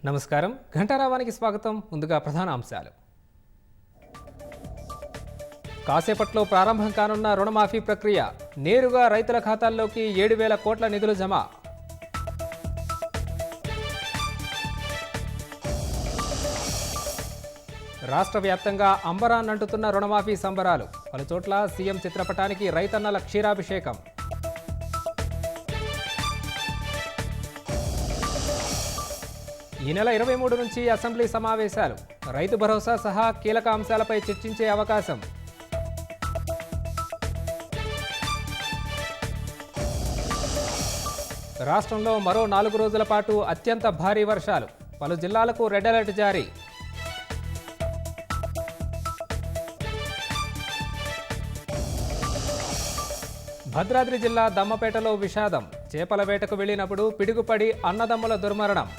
నమస్కారం ఘంటారావానికి స్వాగతం. ముందుగా ప్రధాన అంశాలు. కాసేపట్లో ప్రారంభం కానున్న రుణమాఫీ ప్రక్రియ. నేరుగా రైతుల ఖాతాల్లోకి 7,000 కోట్ల నిధులు జమ. రాష్ట్ర వ్యాప్తంగా అంబరాన్నంటుతున్న రుణమాఫీ సంబరాలు. పలుచోట్ల సీఎం చిత్రపటానికి రైతన్నల క్షీరాభిషేకం. ఈ నెల 23 నుంచి అసెంబ్లీ సమావేశాలు. రైతు భరోసా సహా కీలక అంశాలపై చర్చించే అవకాశం. రాష్ట్రంలో మరో 4 రోజుల పాటు అత్యంత భారీ వర్షాలు. పలు జిల్లాలకు రెడ్ అలర్ట్ జారీ. భద్రాద్రి జిల్లా దమ్మపేటలో విషాదం. చేపల వేటకు వెళ్లినప్పుడు పిడుగుపడి అన్నదమ్ముల దుర్మరణం.